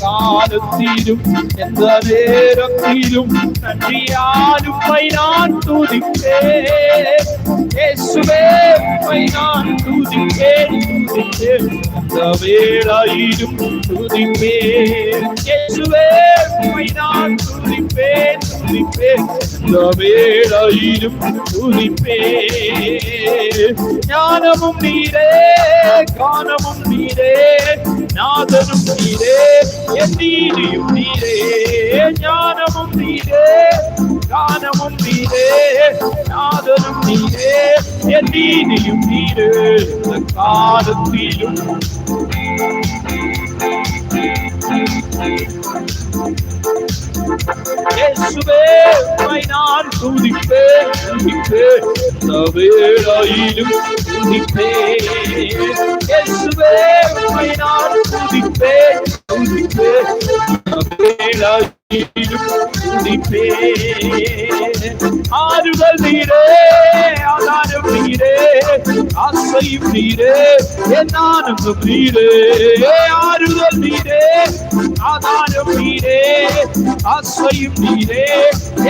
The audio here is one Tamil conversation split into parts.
காலத்திலும் எந்த நேரத்திலும் நன்றியாலுமை நான் துதிப்பேன். இயேசுவே உம்மை நான் துதிப்பேன் துதிப்பேன் எந்த வேளையிலும் துதிப்பேன். இயேசுவே உம்மை நான் துதிப்பேன் துதிப்பேன் எந்த வேளையிலும் துதிப்பேன். ஞானமும் நீரே கானமும் நீரே நாதனும் நீரே என் நீதியும் நீரே. ஞானமும் நீரே கானமும் நீரே நாதனும் நீரே என் நீதியும் நீரே. இந்த காலத்திலும் இயேசுவே உம்மை நான் துதிப்பேன் துதிப்பேன் இந்த வேளையிலும் துதிப்பேன். இயேசுவே உம்மை நான் துதிப்பேன் துதிப்பேன் இந்த வேளையிலும் துதிப்பேன். ஆறுதல் நீரே ஆதாரம் நீரே ஆசையும் நீரே என் ஆனந்தம் நீரே. ஆறுதல் நீரே ஆதாரம் நீரே ஆசையும் நீரே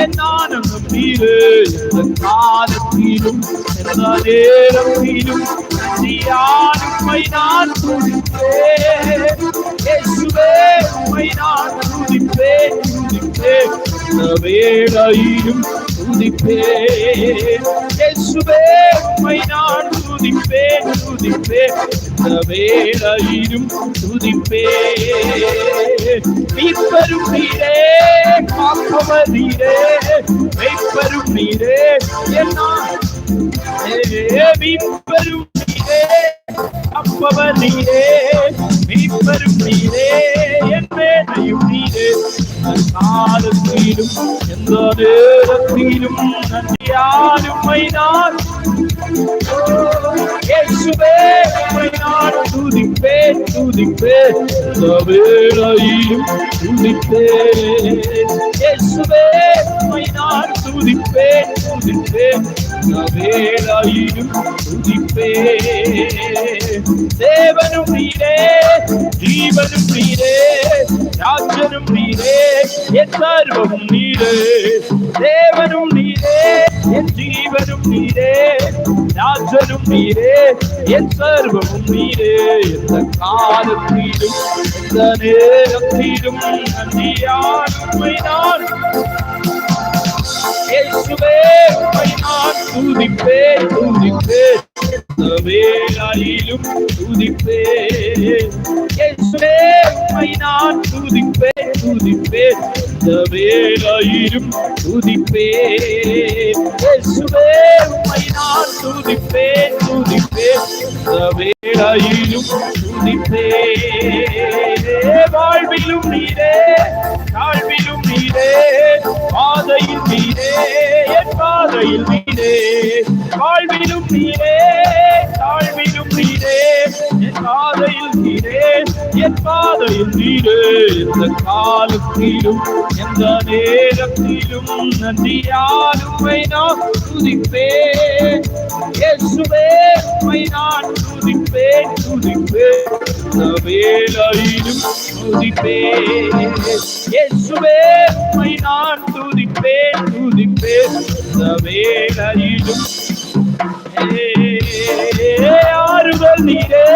என் ஆனந்தம் நீரே. இந்த காலத்திலும் எந்த நேரத்திலும் நன்றியாலுமை நான் துதிப்பேன். இயேசுவே உம்மை நான் துதிப்பேன் துதிப்பேன் இந்த வேளையிலும் துதிப்பேன். இயேசுவே உம்மை நான் துதிப்பேன் துதிப்பேன் இந்த வேளையிலும் துதிப்பேன். மீட்பரும் நீரே காப்பவர் நீரே மெய்ப்பரும் நீரே என் மீட்பரும் நீரே காப்பவர் நீரே மீட்பரும் நீரே என் வேலையும் நீரே. காலத்திலும் எந்த நேரத்திலும் நன்றியாலுமை நான் இயேசுவே உம்மை நான் துதிப்பேன் துதிப்பேன் இந்த வேளையிலும் துதிப்பேன். இயேசுவே உம்மை நான் துதிப்பேன் துதிப்பேன் இந்த வேளையிலும் துதிப்பேன். தேவனும் நீரே ஜீவனும் நீரே ராஜனும் நீரே என் சர்வமும் நீரே. தேவனும் நீரே என் ஜீவனும் நீரே ராஜனும் நீரே என் சர்வமும் நீரே. எந்த காலத்திலும் எந்த நேரத்திலும் நன்றியாலுமை நான் இயேசுவே உம்மை நான் துதிப்பேன் துதிப்பேன் இந்த வேளையிலும் துதிப்பேன். இயேசுவே உம்மை நான் துதிப்பேன் துதிப்பேன் இந்த வேளையிலும் துதிப்பேன். இயேசுவே உம்மை நான் துதிப்பேன் துதிப்பேன் இந்த வேளையிலும் துதிப்பேன். வாழ்விலும் நீரே தாழ்விலும் நீரே பாதையில் நீரே என் பாதையில் நீரே. வாழ்விலும் நீரே தாழ்விலும் நீரே என் பாதையில் நீரே என் பாதையில் நீரே. எந்த காலத்திலும் எந்த நேரத்திலும் நன்றியாலுமை நான் துதிப்பேன். இயேசுவே உம்மை நான் துதிப்பேன் துதிப்பேன் இந்த வேளையிலும் துதிப்பேன். இயேசுவே உம்மை நான் துதிப்பேன் துதிப்பேன் இந்த வேளையிலும். ஆறுதல் நீரே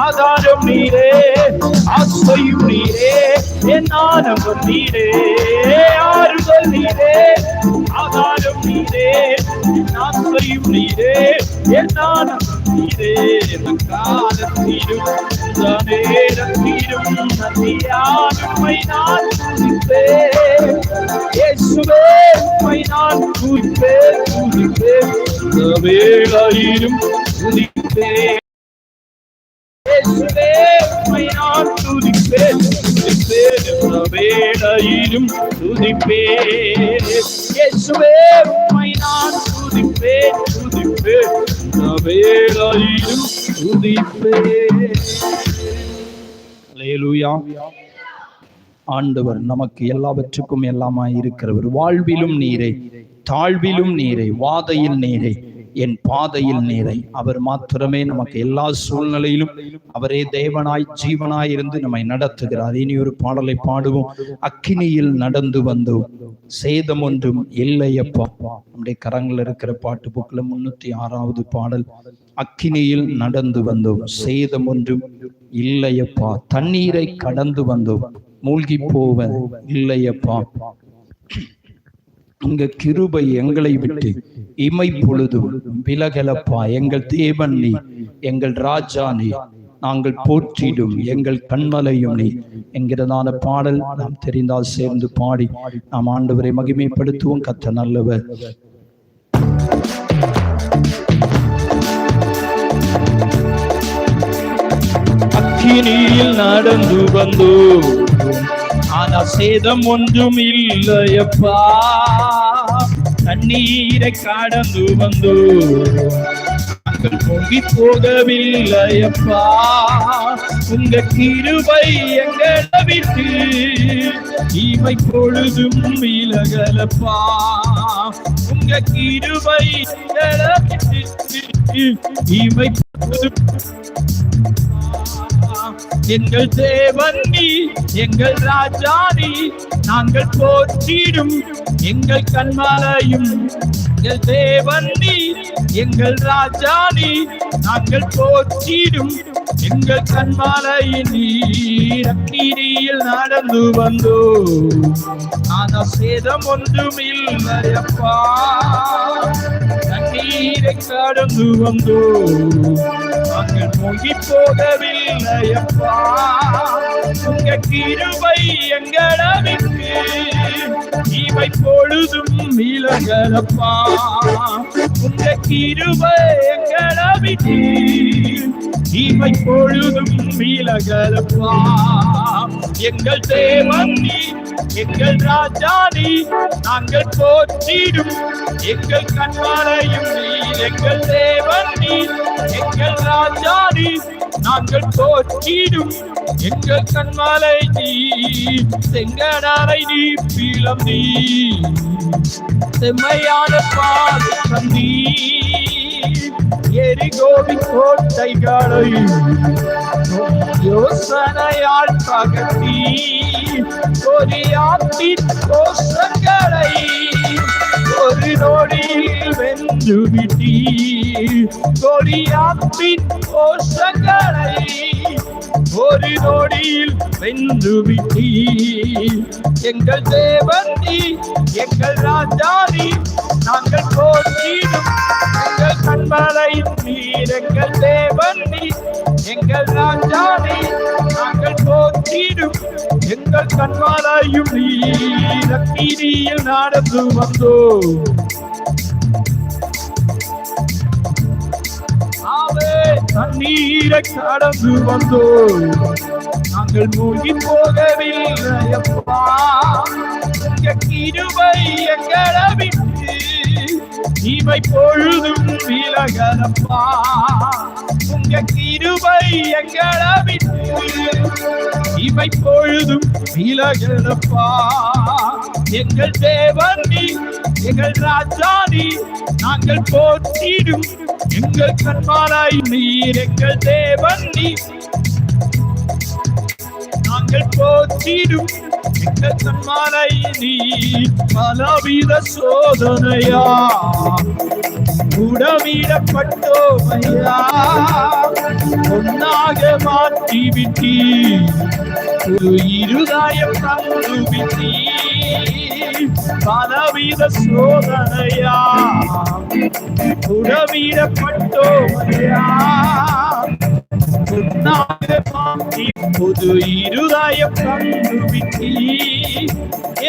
ஆதாரம் நீரே ஆசையும் நீரே என் ஆனந்தம் நீரே. ஆறுதல் நீரே ஆதாரம் நீரே என் ஆசையும் நீரே என் ஆனந்தம் நீரே. எந்த காலத்திலும் எந்த நேரத்திலும் நன்றியாலுமை நான் துதிப்பேன். இயேசுவே உம்மை நான் துதிப்பேன் துதிப்பேன் இந்த வேளையிலும் துதிப்பேன். இயேசுவே உம்மை நான் துதிப்பேன் துதிப்பேன் இந்த வேளையிலும் துதிப்பேன். இயேசுவே உம்மை நான் துதிப்பேன் துதிப்பேன் இந்த வேளையிலும் துதிப்பேன். அல்லேலூயா. ஆண்டவர் நமக்கு எல்லாவற்றுக்கும் எல்லாமாய் இருக்கிறவர். வாழ்விலும் நீரே தாழ்விலும் நீரே வாதையில் நீரே என் பாதையில் நீரை. அவர் மாத்திரமே நமக்கு எல்லா சூழ்நிலையிலும் அவரே தேவனாய் ஜீவனாய் இருந்து நம்மை நடத்துகிறார். இனி ஒரு பாடலை பாடுவோம். அக்கினியில் நடந்து வந்தோம், சேதம் ஒன்றும் இல்லையப்பா. நம்முடைய கரங்கள் இருக்கிற பாட்டு புக்ல 306வது பாடல். அக்கினியில் நடந்து வந்தோம், சேதம் ஒன்றும் இல்லையப்பா. தண்ணீரை கடந்து வந்தோம், மூழ்கி போவ இல்லையப்பா. உங்க கிருபை எங்களை விட்டு இமை பொழுதும் விலகலப்பா. எங்கள் தேவன் நீ, எங்கள் ராஜா நீ, நாங்கள் போற்றிடும் எங்கள் கண்மலையும் நீ என்கிறதான பாடல் நாம் தெரிந்தால் சேர்ந்து பாடி நாம் ஆண்டவரை மகிமைப்படுத்துவோம். கர்த்தர் நல்லவர். அக்கினியில் நடந்து வந்தோம், ஆனா சேதம் ஒன்றும் இல்லையப்பா. தண்ணீரை கடந்து வந்தோம், நாங்கள் பொங்கி போகவில்லையப்பா. உங்க கிருபை எங்களை விட்டு இமை பொழுதும் விலகலப்பா. உங்க கிருபை எங்களை விட்டு இமை பொழுதும். எங்கள் தேவன் நீ, எங்கள் ராஜா நீ, நாங்கள் போற்றிடும் எங்கள் கண்மலையும். எங்கள் தேவன் நீ, எங்கள் ராஜா நீ, நாங்கள் போற்றிடும் எங்கள் கண்மலையின் நீர். அக்கினியில் நடந்து வந்தோ, ஆனா சேதம் ஒன்றும் இல்லையப்பா. தண்ணீரை கடந்து வந்தோ, நாங்கள் மூழ்கி போகவில்லையப்பா. உங்க கிருபை எங்களை விட்டு இவை பொழுதும் விலகலப்பா. உங்க கிருபை எங்களை விட்டு இவை பொழுதும் விலகலப்பா. எங்கள் தேவன் நீ, எங்கள் ராஜா நீ, நாங்கள் போற்றிடும் எங்கள் கண்மலையும் நீர். எங்கள் தேவன் நீ, எங்கள் ராஜா நீ, நாங்கள் போற்றிடும் எங்கள் கண்மலை நீ. செங்கடலை நீ, பீலம் நீ, செம்மையான பாதம் நீ. எரிகோவின் கோட்டைகளை யோசனையால் பகத்தி, கொரியாத்தின் கோஷங்களை ஒரு நொடியில் வென்று விட்டி. கொரியாத்தின் கோஷங்களை ஒரு நொடியில் வென்று விட்டி. எங்கள் தேவன் நீ, எங்கள் ராஜா நீ, நாங்கள் போற்றிடும் எங்கள் கண்மலை நீர். எங்கள் தேவன் நீ, எங்கள் ராஜா நீ, நாங்கள் போற்றிடும் எங்கள் கண்மலையும் நீர். அக்கினியில் நடந்து வந்தோ, தண்ணீரை கடந்து வந்தோ, நாங்கள் மூழ்கி போகவில்லையப்பா. உங்க கிருபை எங்களை விட்டு இவை பொழுதும் விலகலப்பா. உங்க கிருபை எங்களை விட்டு இவை பொழுதும் விலகலப்பா. எங்கள் தேவன் நீ, எங்கள் ராஜா நீ, நாங்கள் போற்றிடும் எங்கள் கண்மலை நீர். எங்கள் தேவன் நீ, நாங்கள் போற்றிடும் எங்கள் கண்மலை நீர். பலவித சோதனையா உடவிடப்பட்டோமையா, ஒன்னாக மாற்றி விட்டி ஒரு இருதயம் தந்து விட்டி. பலவித சோதனையா உடவிடப்பட்டோமையா, புது இருதயம் தந்து விட்டி.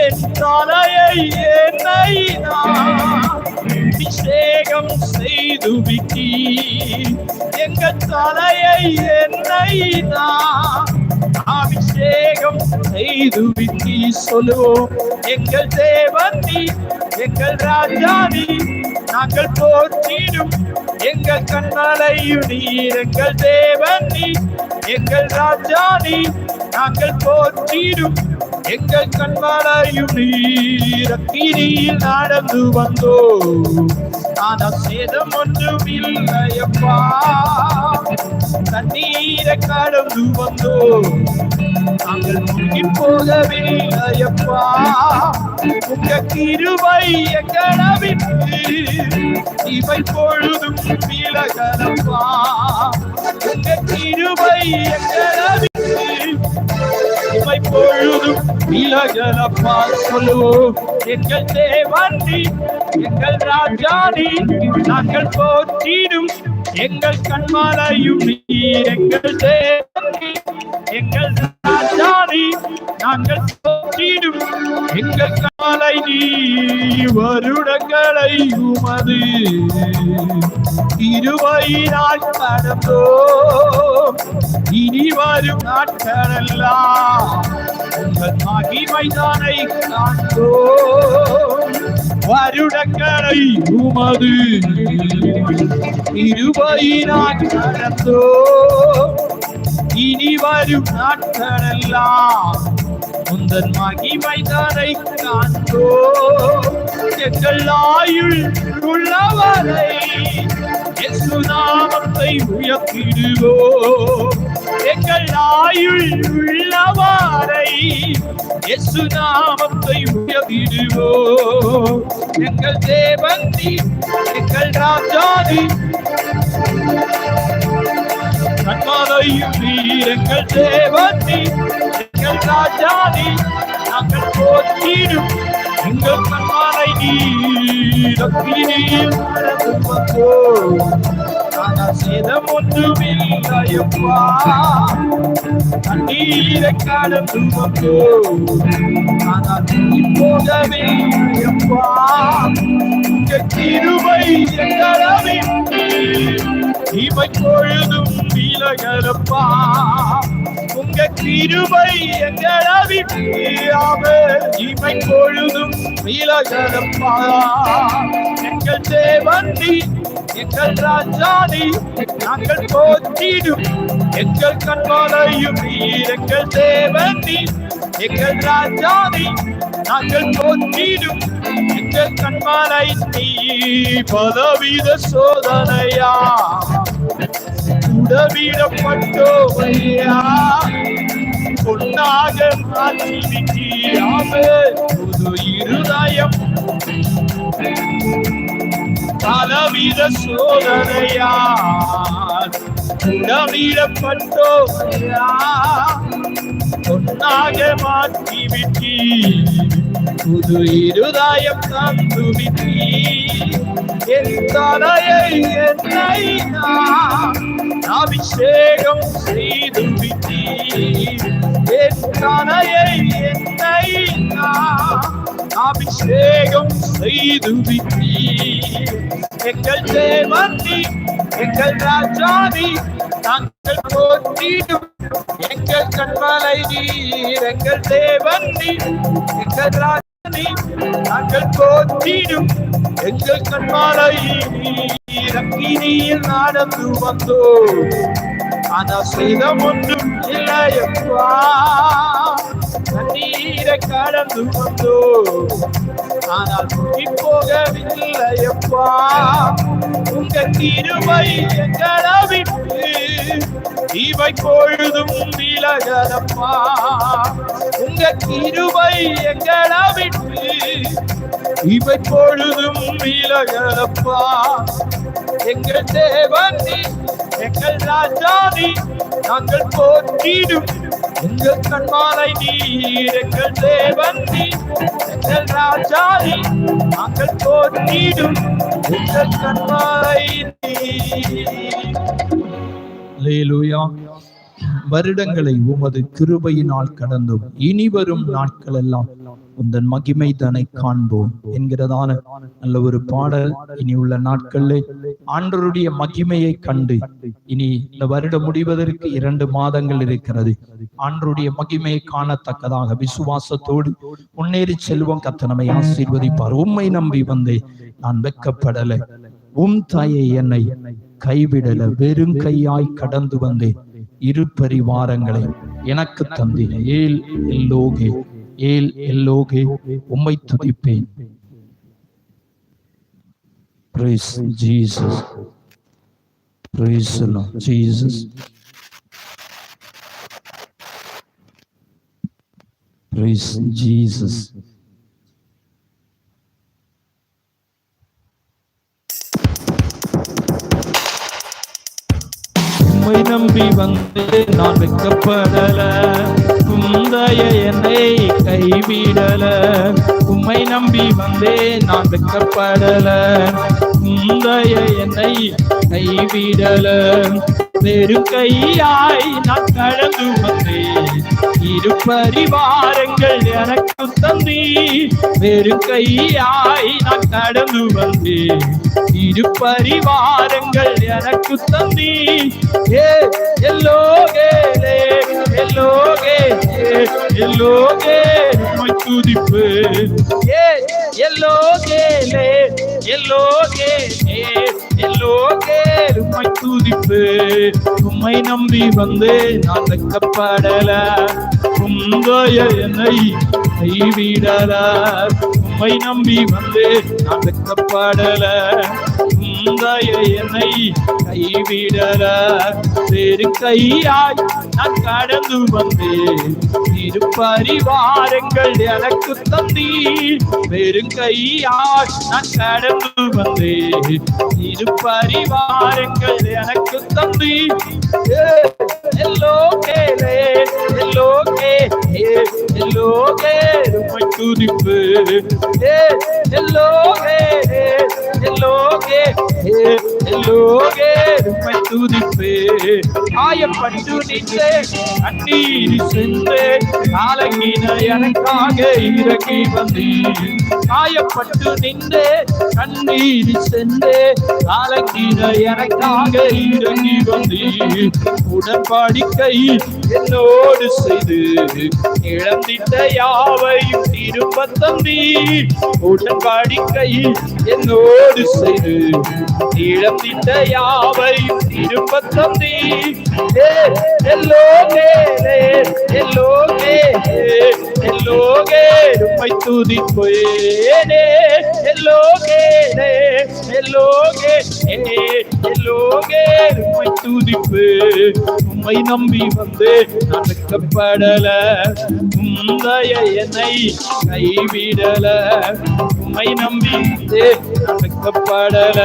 என் தலையை என்னை அபிஷேகம் செய்து விட்டி. எங்கள் தலையை என்னை அபிஷேகம் செய்து விட்டி. சொல்லுவோம், எங்கள் தேவன் நீ, எங்கள் ராஜா நீ, நாங்கள் போற்றிடும் எங்கள் கண்மலையும் நீர். எங்கள் தேவன் நீ, எங்கள் ராஜா நீ, நாங்கள் போற்றிடும் எங்கள் கண்மலையும் நீர். அக்கினியில் நடந்து வந்தோ, ஆனா சேதம் ஒன்றும் இல்லையப்பா. தண்ணீரை கடந்து வந்தோ நாங்கள் முங்கி போகவில்லையப்பா. உங்க கிருபை எங்களை விட்டு இவை பொழுதும் விலகலப்பா. உங்க கிருபை எங்களை விட்டு இவை பொழுதும் விலகலப்பா. சொல்லுவோம், எங்கள் தேவனி எங்கள் ராஜானி நாங்கள் போற்றிடும் எங்கள் கண்மலையும் நீர். எங்கள் தேவனி எங்கள் ராஜானி நாங்கள் போற்றிடும் எங்கள் கண்மலை நீர். வருடங்களை உமது இருவையினால் கடந்தோம், இனி வரும் நாட்களெல்லாம் உங்கள் மகிமைதானை காண்போம். வருடங்களை உமது இருவையினால் கடந்தோம், இனி வரும் நாட்களெல்லாம் உந்தன் மகிமைதானை காண்போம். எங்கள் ஆயுள் உள்ளவரை இயேசு நாமத்தை உயர்த்திடுவோம். எங்கள் ஆயுள் உள்ளவரை இயேசு நாமத்தை உயர்த்திடுவோம். எங்கள் தேவனி எங்கள் ராஜானி கண்மலையும் நீர். எங்கள் தேவனி எங்கள் ராஜானி நாங்கள் போற்றிடும் எங்கள் கண்மலை நீர். அக்கினியில் நடந்து வந்தோம் ஆனா சேதம் ஒன்றுமில்லையப்பா. தண்ணீரை கடந்து வந்தோம் ஆனா போகவில்லையப்பா. உங்க கிருபை எங்களை விட்டு இவை பொழுதும் விலகலப்பா. உங்க கிருபை எங்களை விட்டு இவை பொழுதும் விலகலப்பா. எங்கள் தேவனி எங்கள் ராஜானி நாங்கள் போற்றிடும் எங்கள் கண்மலையும் நீர். எங்கள் தேவனி எங்கள் ராஜானி நாங்கள் போற்றிடும் எங்கள் கண்மலை நீர். பலவித சோதனையா உடவிடப்பட்டோமையா பொன்னாக மாற்றிவிட்டீராமே. புது இருதயம் பலவித சோதனையா உடவிடப்பட்டோமையா பொன்னாக மாற்றிவிட்டீ. புது இருதயம் தந்துவிட்டீ. என் தலையை என்னை அபிஷேகம் செய்து விட்டீர். என் தலையை என்னை அபிஷேகம் செய்து விட்டீர். எங்கள் தேவனி எங்கள் ராஜானி நாங்கள் போற்றிடும் எங்கள் கண்மலை நீர். எங்கள் தேவனி எங்கள் ராஜானி நாங்கள் போற்றிடும் எங்கள் கண்மலை நீர். அக்கினியில் நடந்து வந்தோம் ஆனா சேதம் ஒன்றும் இல்லையப்பா. தண்ணீரை கடந்து வந்தோம் ஆனால் முங்கி போகவில்லையப்பா. உங்க கிருபை எங்களை விட்டு இவை பொழுதும் விலகலப்பா. உங்க கிருபை எங்களை விட்டு இவை பொழுதும் விலகலப்பா. எங்கள் தேவனி எங்கள் ராஜானி நாங்கள் போற்றிடும் எங்கள் கண்மலை நீர். எங்கள் தேவனி எங்கள் ராஜானி நாங்கள் போற்றிடும் எங்கள் கண்மலை நீர். அல்லேலூயா. வருடங்களை உமது கிருபையினால் கடந்தோம், இனி வரும் நாட்கள் எல்லாம் உந்தன் மகிமை தன்னை காண்போம் என்கிறதான நல்ல ஒரு பாடல். இனி உள்ள நாட்களில் ஆண்டவருடைய மகிமையை கண்டு இனி இந்த வருடம் முடிவதற்கு 2 மாதங்கள் இருக்கிறது. ஆண்டவருடைய மகிமையை காணத்தக்கதாக விசுவாசத்தோடு முன்னேறி செல்வம். கர்த்தர் நம்மை ஆசீர்வதிப்பார். உம்மை நம்பி வந்தேன், நான் வெட்கப்படல. உம் தாயை என்னை கைவிடல. வெறும் கையாய் கடந்து வந்தேன், 2 பரிவாரங்களை எனக்கு தந்தேன். ஏல் எல்லோகே ஏல் எல்லோகே உம்மை துதிப்பேன். Praise Jesus. Praise the Lord Jesus. Praise Jesus. உம்மை நம்பி வந்து நான் வெட்கப்படல, உந்தைய என்னை கைவிடல. உம்மை நம்பி வந்தே நான் வெட்கப்படல, உந்தைய என்னை கைவிடல. வெறும் கையாய் நான் கடந்து வந்தேன், இரு பரிவாரங்கள் எனக்கு தந்தி. வெறும் கையாய் நான் கடந்து வந்தேன், இரு பரிவாரங்கள் எனக்கு தந்தி. எல்லோகேலே எல்லோகே எல்லோகே உம்மை துதிப்பு. எல்லோகேலே எல்லோகே எல்லோகே உம்மை துதிப்பு. உம்மை நம்பி வந்து நான் வெட்கப்படல, உந்தைய என்னை கைவிடல. உம்மை நம்பி வந்து நான் வெட்கப்படல, உந்தைய என்னை கைவிடல. வேறு கையாய் நான் கடந்து வந்தேன், இரு பரிவாரங்கள் எனக்கு தந்தி. வேறு கையாய் நான் கடந்து வந்தேன், இரு பரிவாரங்கள் எனக்கு தந்தி. எல்லோகேலே எல்லோகே எல்லோகே உம்மை துதிப்பு. எல்லோகே எல்லோகே எல்லோகே உம்மை துதிப்பு. காயப்பட்டு நின்றே கண்ணீர் சென்றே காலங்கின எனக்காக இறங்கி வந்தீர். காயப்பட்டு நின்றே கண்ணீர் சென்றே காலங்கின எனக்காக இறங்கி வந்தீர். உடன்படிக்கை என்னோடு செய்து இழந்திட்ட யாவையும் திரும்ப தந்தீர். உடன்படிக்கை என்னோடு செய்து இழந்திட்ட யாவையும் திரும்ப தந்தீர். எல்லோகே எல்லோகே எல்லோகே உம்மை துதிப்பேனே. எல்லோகே எல்லோகே எல்லோகே உம்மை துதிப்பு. உம்மை நம்பி வந்து நான் வெட்கப்படல, உந்தைய என்னை கைவிடல. உம்மை நம்பி வந்து நான் வெட்கப்படல.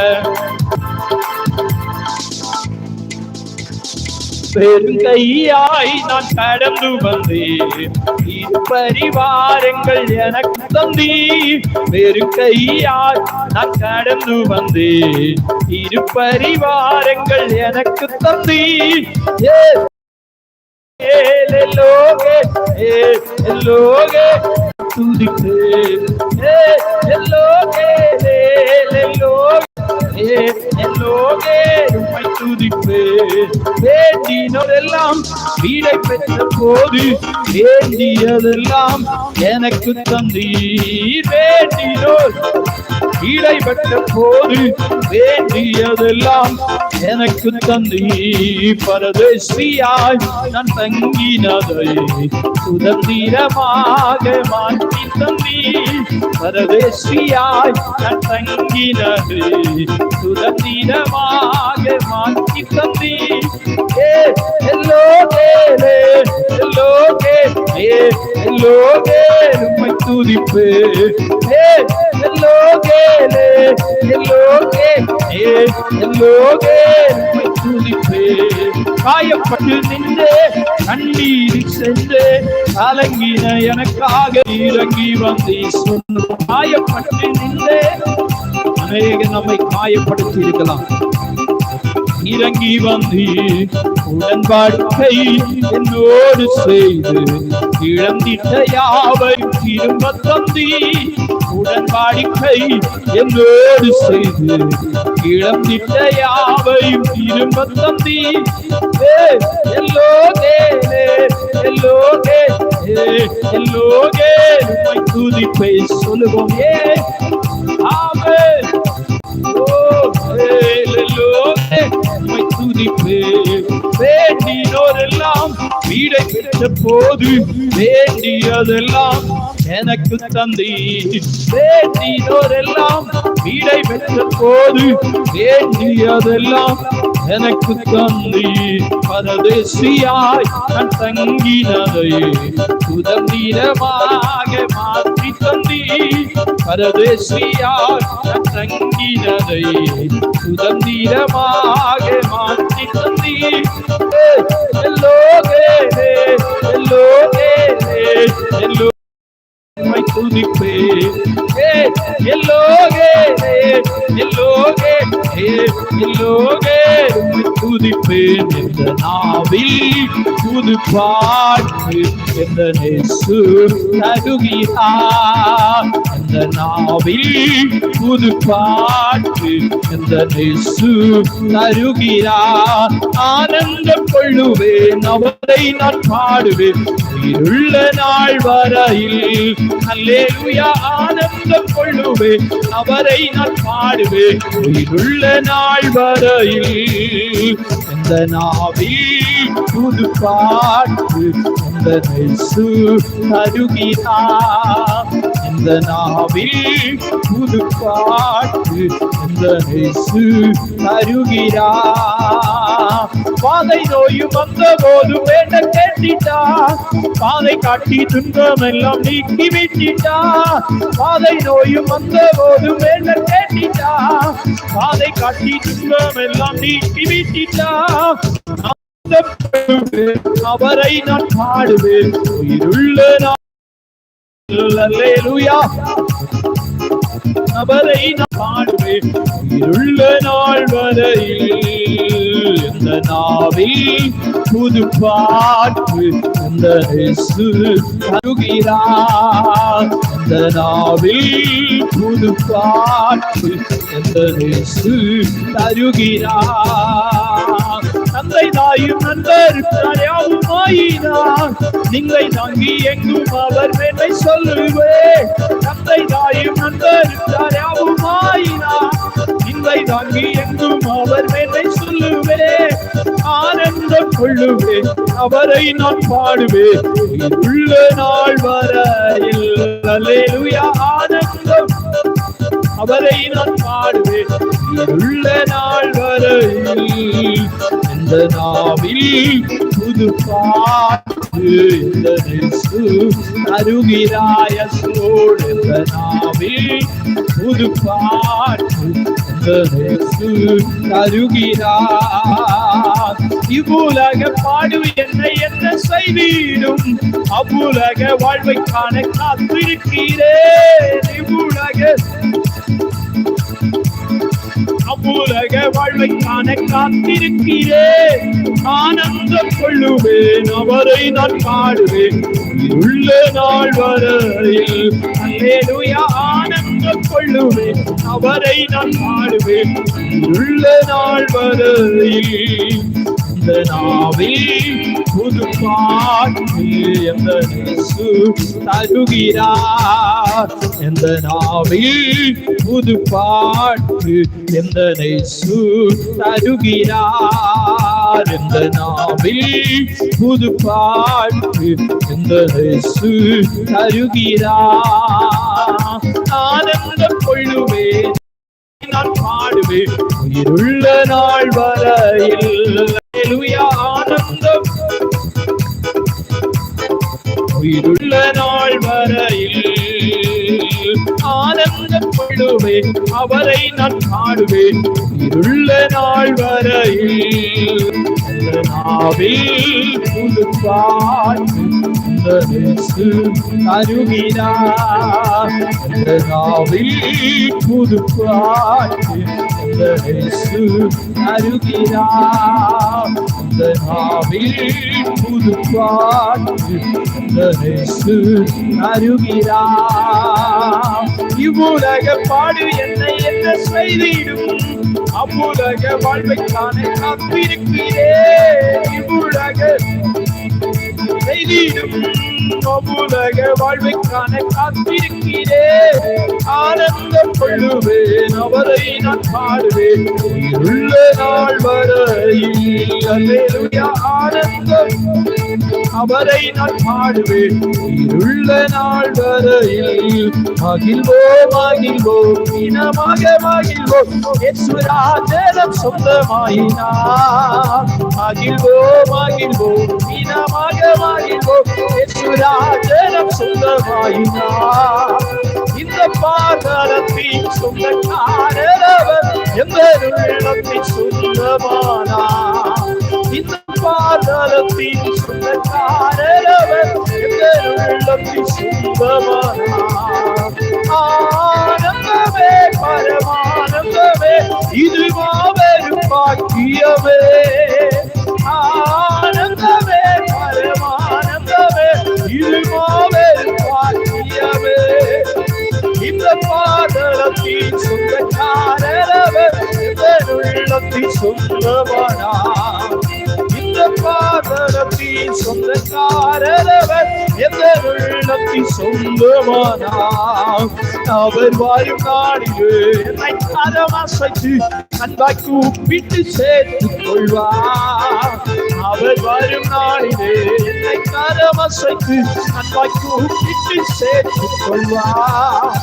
வெறும் கையாய் நான் கடந்து வந்தேன், இரு பரிவாரங்கள் எனக்கு தந்தி. வெறும் கையாய் நான் கடந்து வந்தேன், இரு பரிவாரங்கள் எனக்கு தந்தி. எல்லோகே எல்லோகே துதிப்பு. எல்லோகே எல்லோகே எல்லோகே உம்மை துதிப்பு. வேண்டினோரெல்லாம் வீடை பெற்ற போது வேண்டியதெல்லாம் எனக்கு தந்தீர். வேண்டினோர் வீடை பெற்ற போது வேண்டியதெல்லாம் எனக்கு தந்தீர். பரதேசியாய் நான் தங்கினதை சுதந்திரமாக மாற்றி தந்தீர். பரதேசியாய் நான் தங்கினதை சுதந்திரமாக மாற்றி தந்தீர். எல்லோகே எல்லோகே எல்லோகே உம்மை துதிப்பு. எல்லோகே எல்லோகே எல்லோகே உம்மை துதிப்பு. காயப்பட்டு நின்று கண்ணீர் சென்று கலங்கின எனக்காக இறங்கி வந்து சொன்ன. காயப்பட்டு நின்று அநேக நம்மை காயப்படுத்தி இருக்கலாம், இறங்கி வந்து உடன்படிக்கை என்னோடு செய்து இழந்திட்ட யாவையும் திரும்ப தந்தி. உடன்படிக்கை என்னோடு செய்து இழந்திட்ட யாவையும் திரும்ப தந்தி. எல்லோகே எல்லோகே எல்லோகே உம்மை துதிப்பை சொல்லுவோம். ஆமென். உம்மை துதிப்பே. வேண்டினோரெல்லாம் வீடை பெற்ற போது வேண்டியதெல்லாம் எனக்கு தந்தீர். வேண்டினோரெல்லாம் வீடை பெற்ற போது வேண்டியதெல்லாம் எனக்கு தந்தீர். பரதேசியாய் நான் தங்கினதை சுதந்திரமாக மாற்றி தந்தீர். பரதேசியாய் நான் தங்கினதை சுதந்திரமாக மாற்றி தந்தீர். எல்லோகே எல்லோகே எல்லோ துதிப்பே எல்லோகே எல்லோகே எல்லோகே துதிப்பேன். என்ற நாவில் புது பாட்டு என்ற நேசு தருகிறார். என்ற நாவில் புது பாட்டு என்ற நேசு தருகிறார். ஆனந்தம் கொள்ளுவேன் அவரை நான் பாடுவேன் உயிருள்ள நாள் வரையில். அல்லேலூயா. ஆனந்தம் கொள்ளுவேன் அவரை நான் பாடுவேன் உயிருள்ள நாள் வரையில். இந்த நாவில் புது பாட்டு இந்த நேசு தருகிறார். இந்த நாவில் புது பாட்டு இந்த நேசு தருகிறார். பாதை நோயும் வந்த போது வேண்ட கேட்டிட்டா. பாதை காட்டி துன்பம் எல்லாம் நீக்கி விட்டிட்டா. பாதை நோயும் வந்த போது வேண்ட கேட்டிட்டா. பாதை காட்டி துன்பம் எல்லாம் நீக்கி விட்டிட்டா. அவரை நான் பாடுவேன் உயிருள்ள நாள். அல்லேலூயா. அவரை நான் பாடுவேன் உயிருள்ள நாள் வரையில். இந்த நாவில் புது பாட்டு இந்த நேசு தருகிறார். இந்த நாவில் புது பாட்டு இந்த நேசு தருகிறார். தந்தை தாயும் நண்பருக்கார் யாவுமாயினார். நீங்களை தாங்கி எங்கும் அவர் மேன்மை சொல்லுவேன். தந்தை தாயும் நண்பருக்கார் யாவுமாயினார். நீங்களை தாங்கி எங்கும் அவர் மேன்மை சொல்லுவேன். ஆனந்தம் கொள்ளுவேன் அவரை நான் பாடுவேன் உள்ள நாள் வரையில். அல்லேலூயா. ஆனந்தம் அவரை நான் பாடுவேன் உள்ள நாள் வரையில். இந்த நாவில் புது பாட்டு இந்த நேசு தருகிறாய். அசோடு இந்த நாவில் புது பாட்டு இந்த நேசு தருகிறார். இவ்வுலக பாடு என்னை என்ன செய்தீடும் அவ்வுலக வாழ்வை காண காத்திருக்கிறேன். அவ்வுலக வாழ்வை காண காத்திருக்கிறேன். ஆனந்தம் கொள்ளுவேன் அவரை நான் பாடுவேன் உள்ள நாள் வரையில். அல்லேலூயா. ஆனந்தம் கொள்ளுவேன் அவரை நான் பாடுவேன் உள்ள நாள் வரையில். இந்த நாவில் புது பாட்டு என்ற நேசு தருகிறார். இந்த நாவில் புது பாட்டு என்ற நேசு தருகிறார். இந்த நாவில் புது பாட்டு என்ற நேசு தருகிறார். ஆனந்தம் கொள்ளுவேன் நான் பாடுவேன் உயிருள்ள நாள் வரையில். ஆனந்தம் உயிருள்ள நாள் வரையில். ஆனந்தம் கொள்ளுவேன் அவரை நான் பாடுவேன் உயிருள்ள நாள் வரையில். நாவில் புது பாட்டு இந்த நேசு தருகிறார். நாவில் புது பாட்டு இந்த நேசு தருகிறார். நாவில் புது பாட்டு இந்த நேசு தருகிறார். இவ்வுலக பாடு என்னை என்ன செய்திடும் அவ்வுலக வாழ்வை காண காத்திருக்கிறேன். இவ்வுலக செய்திடும் உலக வாழ்வுக்கான காத்திருக்கிறேன். ஆனந்தம் கொள்ளுவேன், அவரை நான் பாடுவேன் உள்ள நாள் வரையில். அல்லேலூயா. ஆனந்தம் அவரை நான் பாடுவேன் உள்ள நாள் வரையில். மகிழ்வோம் மகிழ்வோம் இனமாக மகிழ்வோம், இயேசுராஜனம் சொந்தமாயினார். மகிழ்வோம் மகிழ்வோம் இனமாக மகிழ்வோம், இயேசுராஜனம் சொந்தமாயினார். இந்த பாதாளத்தின் சொந்தக்காரர் எந்த உள்ளத்தின் சொந்தமானார். இந்த பாதாளத்தின் சொந்தக்காரர் எந்த உள்ளத்தின் சொந்தமானார். ஆனந்தமே பரமானந்தமே, இது மாபெரும் பாக்கியமே. ஆனந்தமே பரமானந்தமே, இது மாபெரும் பாக்கியமே. இந்த பாதளத்தின் சொந்தக்காரர் எந்த உள்ளத்தின் சொந்தமானார். இந்த பாதளத்தின் சொந்தக்காரர் எந்த உள்ளத்தின் சொந்தமானார். அவர் வாயும் நாடிலே என்னை கரமசைத்து அன்பாய் கூப்பிட்டு சேர்த்துக் கொள்வார். அவர் வரும் நாளிலே என்னை கரமசைத்து அன்பாய் கூப்பிட்டு சேர்த்துக் கொள்வார்.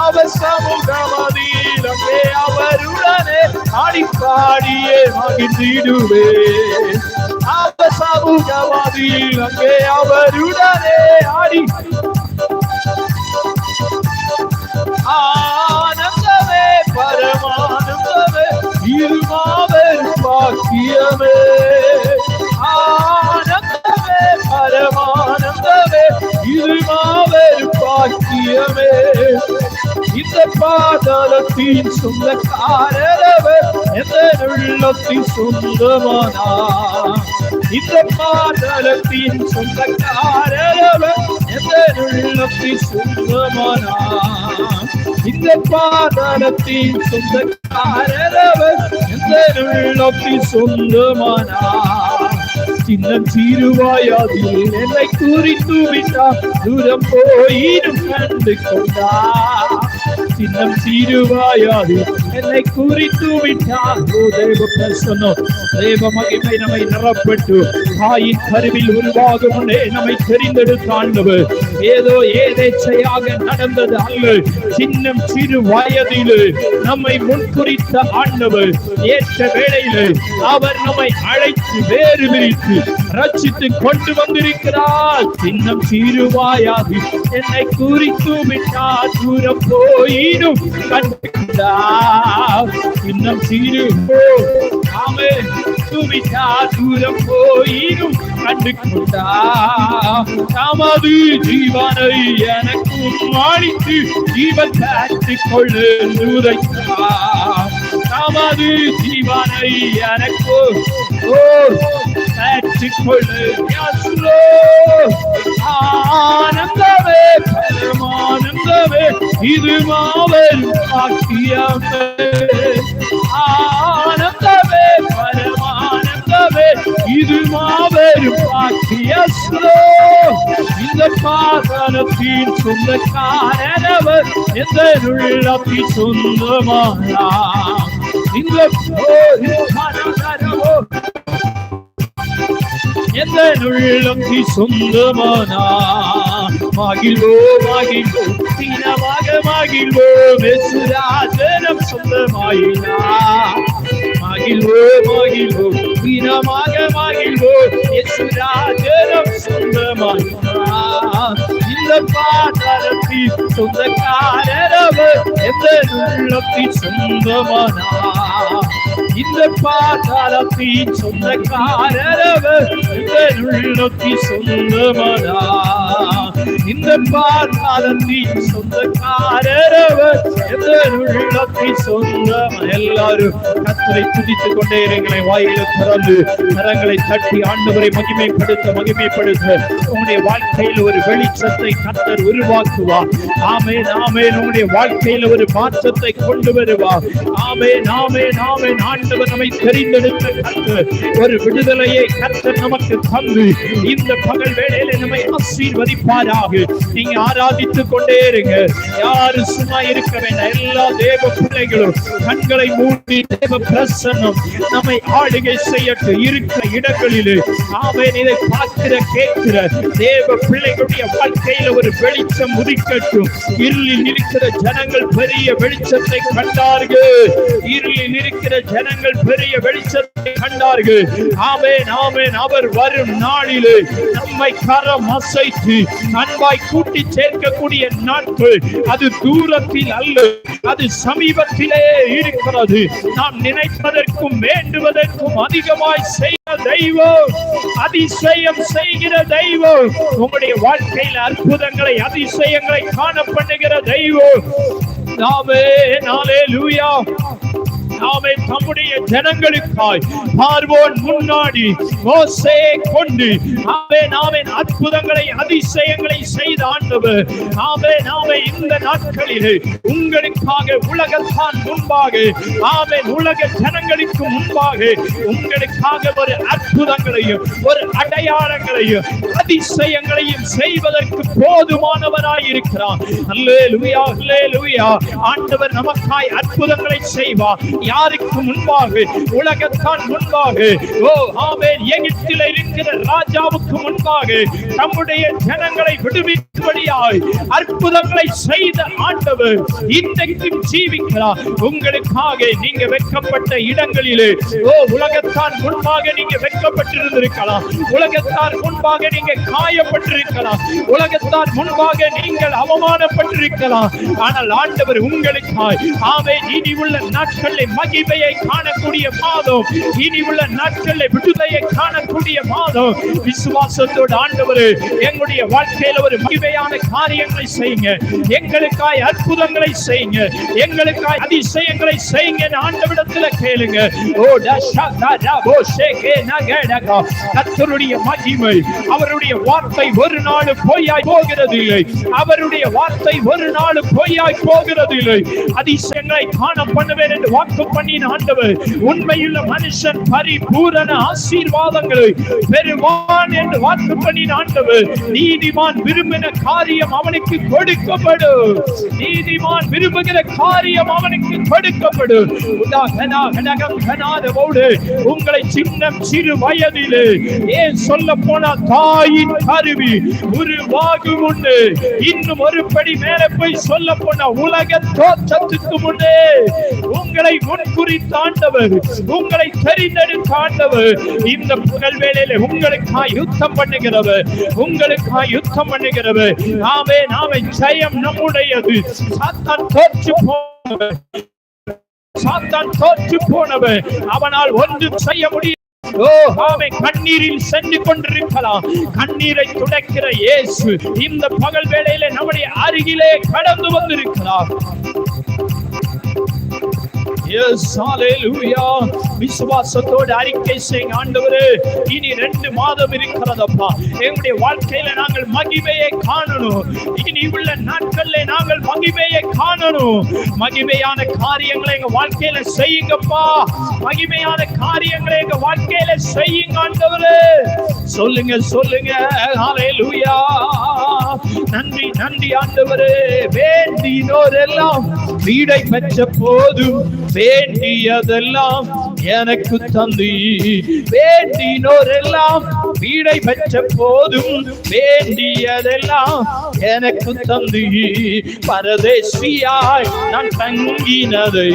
அவர் சமூகமதில் அங்கே அவருடனே ஆடிப்பாடியே மகிழ்ந்திடுவே. அவர் சமூகமதில் அங்கே அவருடனே ஆடி. ஆனந்தமே பரமானந்தமே, இது மாபெரும் பாக்கியமே. ஆனந்தமே பரமானந்தமே, இது மாபெரும் பாக்கியமே. இந்த பாதாளத்தின் சொந்தக்காரர் எந்த உள்ளத்தின் சொந்தமானார். இந்த பாதாளத்தின் சொந்தக்காரர் எந்த உள்ளத்தின் சொந்தமானார். இந்த பாதாளத்தின் சொந்தக்காரர் எந்த உள்ளத்தின் சொந்தமானார். சின்னம் சீருவாயாதில் என்னை குறித்து விட்டார், தூரம் போயிடும் கண்டு கொண்டார். சின்னம் சீருவாயாதில் என்னை குறித்து விட்டார். தேவ பிரசன்னம் தேவ மகிமை நம்மை நிரப்பட்டு தாயின் கருவில் உருவாகும் முன்னே நம்மை தெரிந்தெடுத்தாண்டவர். ஏதோ ஏதேச்சையாக நடந்தது அல்ல. சின்னம் சிறு வயதிலே நம்மை முன்குறித்த ஆண்டவர் ஏற்ற வேளையிலே அவர் நம்மை அழைத்து வேறு விரித்து ரட்சித்து கொண்டு வந்திருக்கிறார். சின்னம் சிறுவாயாது என்னை குறித்து விட்டார், தூரம் போயிடும் கண்டார். சின்னம் சிறு ஆமே விட்டார், தூரம் போயிடும் கண்டு கொண்டார். தமது ஜீவனை எனக்கும் அளித்து ஜீவன் காத்துக் கொள்ளு உரைத்தார். தமது ஜீவனை எனக்கு ஆனந்தமே பரமானந்தமே, இது மாபெரும் பாக்கியமே. ஆனந்தமே பரமானந்தமே, இது மாபெரும் பாக்கியமே. இந்த பாதளத்தின் சொந்தக்காரர் எந்த உள்ளத்தின் சொந்தமானார். இந்த எந்த உள்ளத்தின் சொந்தமானார். மகிழ்வோ மகிழ்வோ தீனமாக மகிழ்வோ, மெசுராஜனம் சொந்தமாயினார். மகிழ்வோ மகிழ்வோ தீனமாக மகிழ்வோ, மெசுராஜனம் சொந்தமாயினார். இந்த பாதளத்தின் சொந்தக்காரர் எந்த உள்ளத்தின் சொந்தமானார். இந்த பாதாளத்தின் சொந்தக்காரர் எந்த உள்ளத்தின் சொந்தமானார். இந்த பாதாளத்தின் சொந்தக்காரரவர், எந்த உள்ளத்தின் சொந்தம். எல்லாரும் கர்த்தரை துதித்துக் கொண்டே இருங்களை வாயில திறந்து கரங்களை தட்டி ஆண்டவரை மகிமைப்படுத்த உங்களுடைய வாழ்க்கையில் ஒரு வெளிச்சத்தை கர்த்தர் உருவாக்குவார். ஆமென், ஆமென். உங்களுடைய வாழ்க்கையில் ஒரு மாற்றத்தை கொண்டு வருவார். ஆமென், ஆமென், ஆமென். ஆண்டவர் நம்மை தெரிந்தெடுத்த கர்த்தர் ஒரு விடுதலையை கர்த்தர் நமக்கு தந்து இந்த பகல் வேளையில நம்மை ஆசீர்வதிப்பாராக. நீங்க ஆராதித்துக் கொண்டே இருங்க, யாரும் சும்மா இருக்க வேண்டாம். எல்லா தேவ பிள்ளைகளும் கண்களை மூடி தேவ பிரசன்னம் நம்மை ஆளுகை செய்யட்டும். இருக்கிற இடங்களிலே ஆமென். இதை பார்க்கிற கேட்கிற தேவ பிள்ளைகளுடைய வாழ்க்கையில ஒரு வெளிச்சம் உதிக்கட்டும். இருளில் இருக்கிற ஜனங்கள் பெரிய வெளிச்சத்தை கண்டார்கள். இருளில் இருக்கிற ஜனங்கள் பெரிய வெளிச்சத்தை கண்டார்கள். ஆமென், ஆமென். அவர் வரும் நாளிலே நம்மை கரம் அசைத்து அன்பாய் கூட்டி சேர்க்கக்கூடிய நாட்கள் அது தூரத்தில் அல்ல, அது சமீபத்திலே இருக்கிறது. நாம் நினைப்பதற்கும் வேண்டுவதற்கும் அதிகமாய் செய்கிற தெய்வம், அதிசயம் செய்கிற தெய்வம், உங்களுடைய வாழ்க்கையில் அற்புதங்களை அதிசயங்களை காண பண்ணுகிற தெய்வம். ஆமென், ஹல்லேலூயா. நாமே தம்முடைய ஜனங்களுக்காய் பார்வோன் முன்னாடி மோசேயை கொண்டு ஆமென் அற்புதங்களை அதிசயங்களை செய்த ஆண்டவர். ஆமென், ஆமென். இந்த நாட்களிலே உங்களுக்காக உலகத்தான் முன்பாக ஆமென் உலக ஜனங்களுக்கு முன்பாக உங்களுக்காக ஒரு அற்புதங்களையும் ஒரு அடையாளங்களையும் அதிசயங்களையும் செய்வதற்கு போதுமானவராய் இருக்கிறார். அல்லேலூயா, அல்லேலூயா. ஆண்டவர் நமக்காய் அற்புதங்களை செய்வார். யாருக்கு முன்பாக? உலகத்தான் முன்பாக. ஓ ஆமென். எகிப்தில் இருக்கிற ராஜாவுக்கு முன்பாக நம்முடைய ஜனங்களை விடுவிக்கும்படியாய் அற்புதங்களை செய்த ஆண்டவர் இன்றைக்கும் ஜீவிக்கிறார். உங்களுக்காக நீங்க வெட்கப்பட்ட இடங்களிலே ஓ உலகத்தான் முன்பாக நீங்க வெட்கப்பட்டிருந்திருக்கலாம். உலகத்தார் முன்பாக நீங்க காயப்பட்டிருக்கலாம். உலகத்தார் முன்பாக நீங்கள் அவமானப்பட்டிருக்கலாம். ஆனால் ஆண்டவர் உங்களுக்காய் ஆமென் இனி உள்ள நாட்களில் மகிமையை காணக்கூடிய மாதம், இனி உள்ள நாட்களில் விடுதலையை காணக்கூடிய மாதம். விசுவாசத்தோடு ஆண்டவரே எங்களுடைய வாழ்க்கையில ஒரு மகிமையான காரியங்களை செய்யுங்க, எங்களுக்காய் அற்புதங்களை செய்யுங்க, எங்களுக்காய் அதிசயங்களை செய்யுங்க ஆண்டவரிடத்தில் கேளுங்க. ஓ கர்த்தருடைய மகிமை, அவருடைய வார்த்தை ஒரு நாள் பொய்யாய் போகிறது இல்லை. அவருடைய வார்த்தை ஒரு நாள் பொய்யாய் போகிறது இல்லை. அதிசயங்களை காண பண்ணுவேன் என்று வாக்கு பண்ணின ஆண்டவர் உண்மையுள்ள மனுஷன் பரிபூரண ஆசீர்வாதங்களை பெறுவான் என்று வாக்கு பண்ணின ஆண்டவர். நீதிமான் விரும்பின காரியம் அவனுக்கு கொடுக்கப்படும். நீதிமான் விரும்புகிற காரியம் அவனுக்கு கொடுக்கப்படும். உங்களை சின்னம் சிறு வயதிலே ஏன் சொல்ல போனா தாயின் கருவி உருவாகும் முன்னே, இன்னும் ஒரு படி மேல போய் சொல்ல போனா உலக தோற்றத்துக்கு முன்னே உங்களை முன்குறித்த ஆண்டவர், உங்களை தெரிந்தெடுத்த ஆண்டவர் இந்த புகழ் வேளையிலே உங்களுக்காய் யுத்தம் பண்ணுகிறவர், உங்களுக்காய் யுத்தம் பண்ணுகிறவர். ஆமென், ஆமென். ஜெயம் நம்முடையது. சாத்தான் தோற்று போனவர், சாத்தான் தோற்று போனவர், அவனால் ஒன்றும் செய்ய முடியும். ஓ ஆமென். கண்ணீரில் சென்று கொண்டிருக்கலாம். கண்ணீரை துடைக்கிற இயேசு இந்த பகல் வேளையிலே நம்முடைய அருகிலே கடந்து வந்திருக்கிறார். விசுவாசத்தோடு அறிக்கை செய்யுங்க. ஆண்டவரே இனி 2 மாதம் இருக்கிறதப்பா, எங்களுடைய வாழ்க்கையில நாங்கள் மகிமையை காணணும். இனி உள்ள நாட்களில் நாங்கள் மகிமையை காணணும். மகிமையான காரியங்களை எங்க வாழ்க்கையில செய்யுங்கப்பா. மகிமையான காரியங்களை எங்க வாழ்க்கையில செய்யுங்க ஆண்டவரே. சொல்லுங்க, சொல்லுங்க. ஹல்லேலூயா. நன்றி, நன்றி ஆண்டவரே. வேண்டினோரெல்லாம் வீடை பெற்ற போதும் வேண்டியதெல்லாம் எனக்கு தந்தி. வேண்டினோரெல்லாம் வீடை பெற்ற போதும் வேண்டியதெல்லாம் எனக்கு தந்தி. பரதேசியாய் நான் தங்கினதை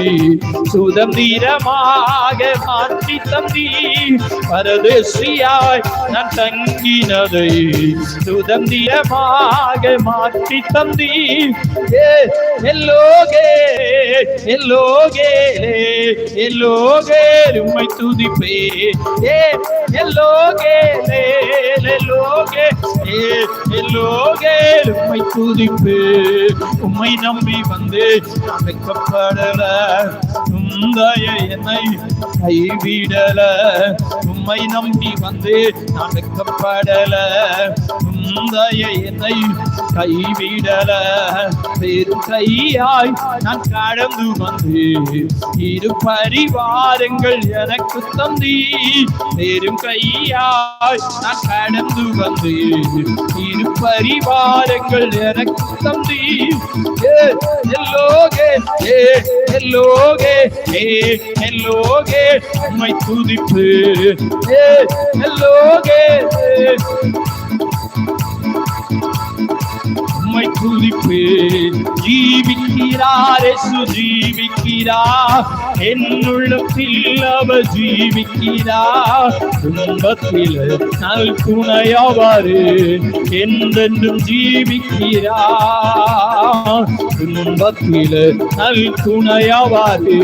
சுதந்திரமாக மாற்றி தந்தி. பரதேசியாய் நான் தங்கினதை சுதந்திரமாக மாற்றி தந்தி. எல்லோகே எல்லோகே எல்லோகே உம்மை துதிப்பே. எல்லோகே எல்லோகே எல்லோகே உம்மை துதிப்பே. உம்மை நம்பி வந்து அமைக்கப்படல, உந்தைய என்னை கைவிடல. உம்மை நம்பி வந்து அமைக்கப்படல, உந்தைய என்னை கைவிடல. பெரும் கையாய் நான் கடந்து வந்து இரு பரிவாரங்கள் எனக்கு தந்தி. பெரும் கையாய் நான் கடந்து வந்து இரு பரிவாரங்கள் எனக்கு தந்தி. எல்லோகே எல்லோகே எல்லோகே உம்மை துதிப்பு. எல்லோகே உம்மை துதிப்பு. ஜீவிக்கிறார் இயேசு ஜீவிக்கிறார், என்னுள்ளத்தில் அவர் ஜீவிக்கிறார். துன்பத்தில் நல் துணையாவாரு, என்றென்றும் ஜீவிக்கிறார். துன்பத்தில் நல் துணையாவாரு,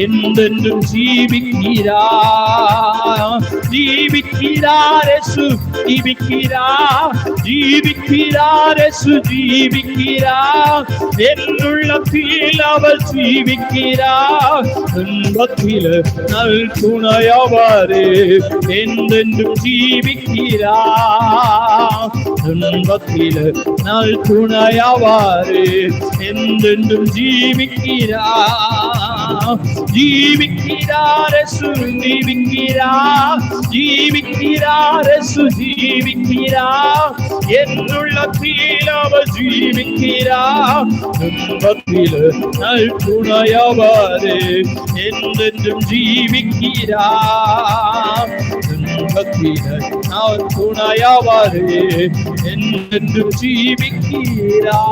என்றென்றும் ஜீவிக்கிறார். ஜீவிக்கிறார் இயேசு ஜீவிக்கிறார், ஜீவிக்கிறார் இயேசு ஜீவிக்கிறார். என்னுள்ளத்தில் அவர் ஜீவிக்கிறார். துன்பத்தில் நல் துணையாவாரு, என்றென்றும் ஜீவிக்கிறார். துன்பத்தில் நல் துணையாவாரு, என்றென்றும் ஜீவிக்கிறார். ஜீவிக்கிறார் இயேசு ஜீவிக்கிறார், ஜீவிக்கிறார் இயேசு ஜீவிக்கிறார். என்னுள்ளத்தில் அவர் ஜீவிக்கிறார். துன்பத்தில் நல் துணையாவாரு, என்றென்றும் ஜீவிக்கிறார். துன்பத்தில் நல் துணையாவாரு, என்றென்றும் ஜீவிக்கிறார்.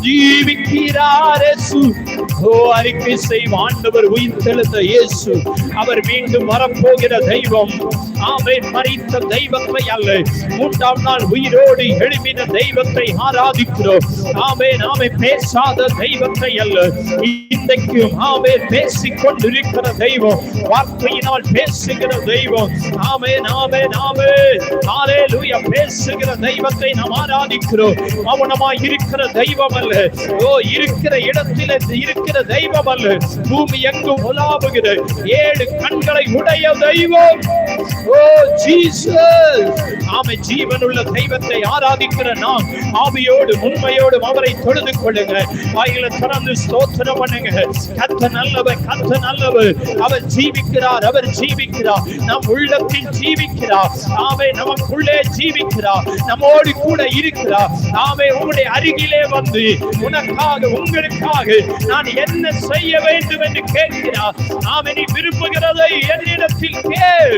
ஜீவிக்கிறார் இயேசு. ஓ, அறிக்கை செய்வோம், ஆண்டவர் உயிர்த்தெழுந்த இயேசு, அவர் மீண்டும் வரப்போகிற தெய்வம். ஆமென். மரித்த தெய்வத்தை அல்ல, மூன்றாம் நாள் உயிரோடு எழுப்பின தெய்வத்தை ஆராதிக்கிறோம். ஆமென். ஆமென். பேசாத தெய்வத்தை அல்ல, இன்றைக்கும் ஆமென் பேசிக் கொண்டிருக்கிற தெய்வம், வார்த்தையினால் பேசுகிற தெய்வம். ஆமென் ஆமென் ஆமென். ஹalleluya. பேசுகிற தெய்வத்தை நாம் ஆராதிக்கிறோம். மௌனமாய் இருக்கிற தெய்வம் அல்ல. ஓ, இருக்கிற இடத்தில் இருக்கிற தெய்வம் அல்ல, பூமி எங்கும் உலாவுகிற 7 கண்களை உடைய தெய்வம். ஓ ஜீசஸ். ஆமென். ஜீவனுள்ள தெய்வத்தை ஆராதிக்கிற நாம் ஆவியோடு உண்மையோடு அவரை தொழுது கொள்ளுங்க. வாயில திறந்து ஸ்தோத்திரம் பண்ணுங்க. கர்த்தர் நல்லவர், கர்த்தர் நல்லவர். அவர் ஜீவிக்கிறார், அவர் ஜீவிக்கிறார். நம் உள்ளத்தில் ஜீவிக்கிறார். ஆமென். நமக்குள்ளே ஜீவிக்கிறார், நம்மோடு கூட இருக்கிறார். ஆமென். உங்களுடைய அருகிலே வந்து உனக்காக உங்களுக்காக நான் என்ன செய்ய வேண்டும் என்று கேட்கிறார். ஆமென். நீ விரும்புகிறதை என்னிடத்தில் கேள்,